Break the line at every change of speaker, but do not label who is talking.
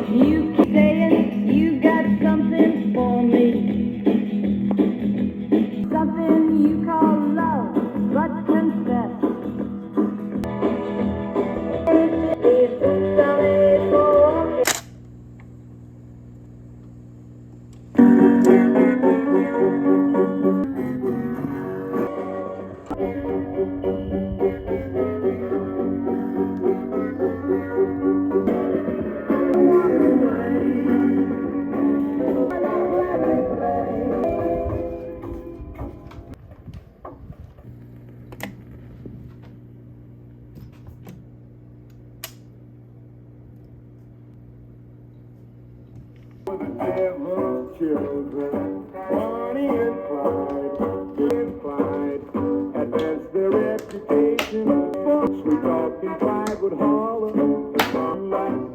You keep saying you got something for me, something you call love, but confess. It's solid for
For the devil's children, Bonnie and Clyde, advanced their reputation. Sweet talking Clyde would holler, a song like